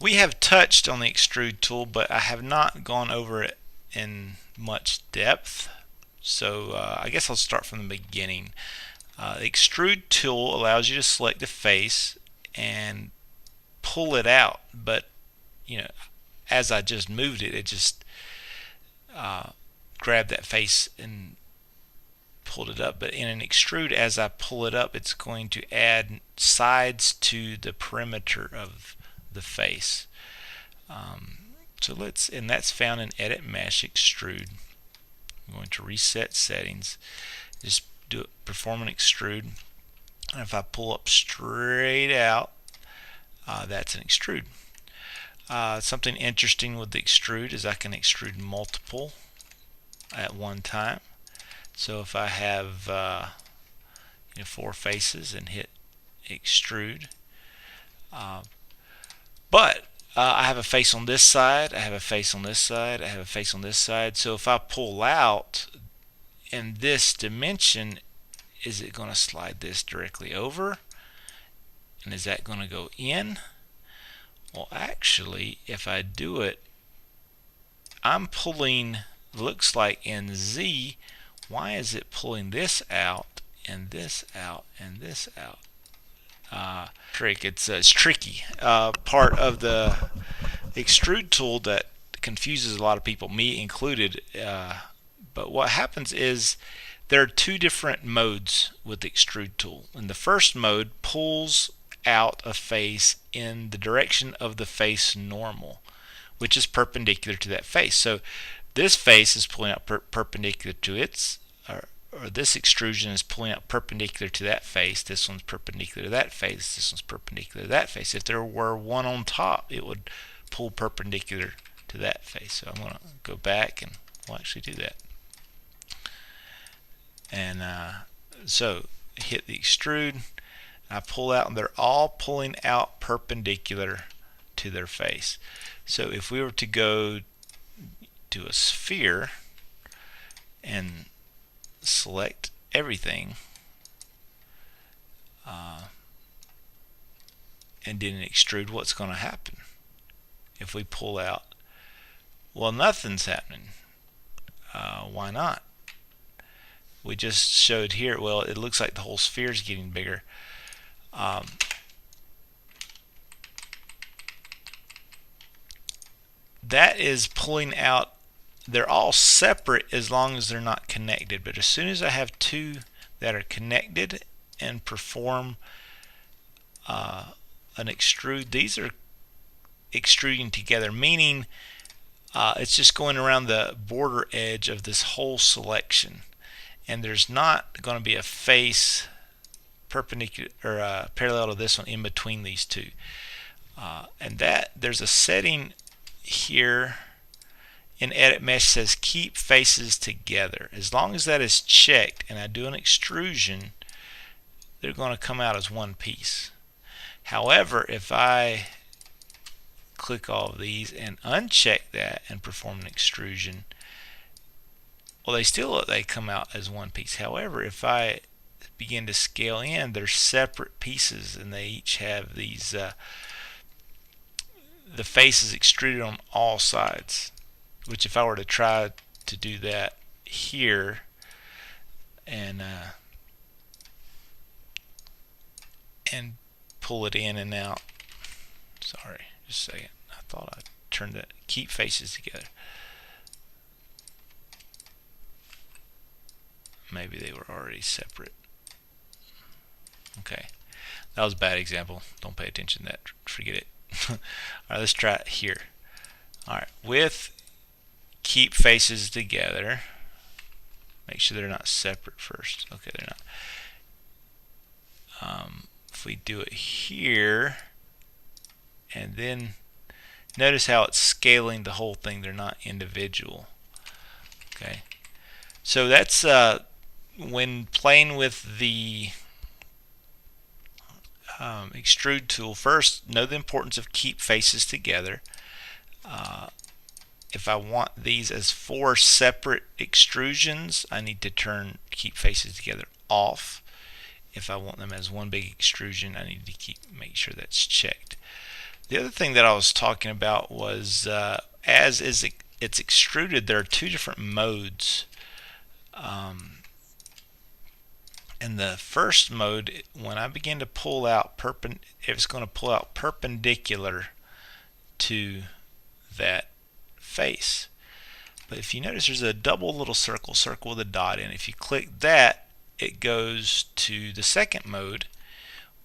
We have touched on the extrude tool, but I have not gone over it in much depth. So I guess I'll start from the beginning. The extrude tool allows you to select the face and pull it out, but you know, as I just moved it, it just grabbed that face and pulled it up. But in an extrude, as I pull it up, it's going to add sides to the perimeter of the face. And that's found in Edit Mesh Extrude. I'm going to reset settings, just perform an extrude, and if I pull up straight out, that's an extrude. Something interesting with the extrude is I can extrude multiple at one time. So if I have 4 faces and hit extrude, but I have a face on this side, I have a face on this side, I have a face on this side. So if I pull out in this dimension, is it going to slide this directly over? And is that going to go in? Well, actually, if I do it, I'm pulling, looks like in Z. Why is it pulling this out and this out and this out? It's tricky. Part of the extrude tool that confuses a lot of people, me included. But what happens is there are 2 different modes with the extrude tool. And the first mode pulls out a face in the direction of the face normal, which is perpendicular to that face. So this face is pulling out perpendicular to its, or this extrusion is pulling out perpendicular to that face. This one's perpendicular to that face. This one's perpendicular to that face. If there were one on top, it would pull perpendicular to that face. So I'm going to go back and we'll actually do that. And so hit the extrude, I pull out, and they're all pulling out perpendicular to their face. So if we were to go to a sphere and select everything and then extrude, what's going to happen if we pull out? Well, nothing's happening. Why not? We just showed here, well, it looks like the whole sphere is getting bigger. That is pulling out. They're all separate as long as they're not connected, but as soon as I have 2 that are connected and perform an extrude, these are extruding together, meaning it's just going around the border edge of this whole selection, and there's not going to be a face perpendicular or parallel to this one in between these 2. And that there's a setting here in Edit Mesh says keep faces together. As long as that is checked and I do an extrusion, they're going to come out as one piece. However, if I click all of these and uncheck that and perform an extrusion, well, they come out as one piece. However, if I begin to scale in, they're separate pieces, and they each have these the face is extruded on all sides, which if I were to try to do that here and pull it in and out, sorry, just a second, I thought I turned that, keep faces together. Maybe they were already separate. Okay, that was a bad example. Don't pay attention to that. Forget it. Alright, let's try it here. Alright, with keep faces together, make sure they're not separate first. Okay, they're not. If we do it here, and then notice how it's scaling the whole thing, they're not individual. Okay, so that's when playing with the extrude tool. First, know the importance of keep faces together. If I want these as 4 separate extrusions, I need to turn keep faces together off. If I want them as one big extrusion, I need to make sure that's checked. The other thing that I was talking about was it's extruded, there are two different modes. In the first mode, when I begin to pull out it's going to pull out perpendicular to that face. But if you notice, there's a double little circle with a dot in. If you click that, it goes to the second mode,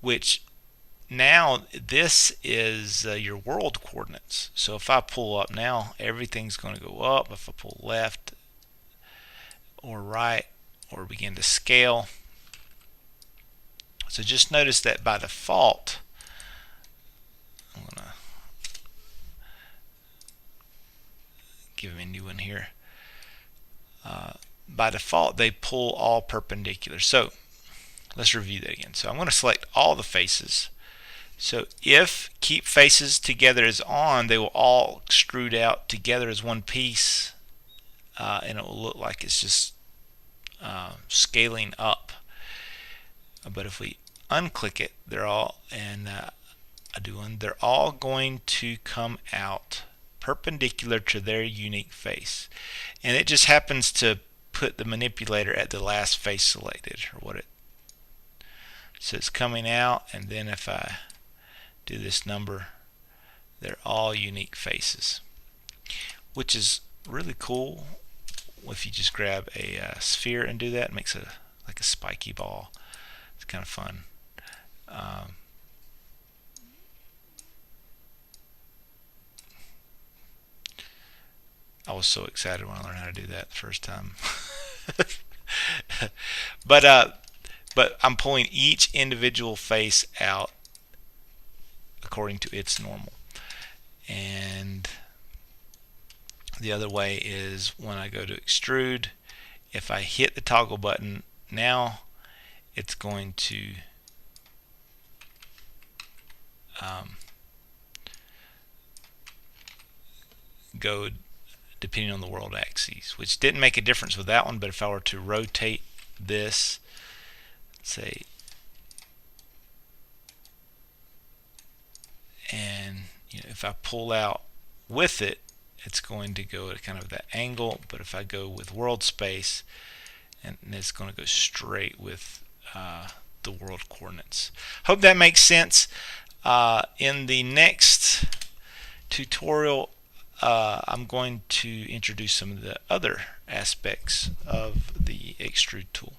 which now this is your world coordinates. So if I pull up now, everything's going to go up. If I pull left or right or begin to scale. So just notice that by default, I'm going to give him a new one here. By default, they pull all perpendicular. So let's review that again. So I'm going to select all the faces. So if keep faces together is on, they will all extrude out together as one piece, and it will look like it's just scaling up. But if we unclick it, they're all, and they're all going to come out perpendicular to their unique face. And it just happens to put the manipulator at the last face selected, or what it. So it's coming out, and then if I do this number, they're all unique faces, which is really cool. If you just grab a sphere and do that, it makes like a spiky ball. It's kind of fun. I was so excited when I learned how to do that the first time. But I'm pulling each individual face out according to its normal. And the other way is when I go to extrude, if I hit the toggle button, now it's going to go depending on the world axis, which didn't make a difference with that one. But if I were to rotate this, say, and if I pull out with it, it's going to go at kind of that angle. But if I go with world space, and it's going to go straight with the world coordinates. Hope that makes sense. In the next tutorial, I'm going to introduce some of the other aspects of the Extrude tool.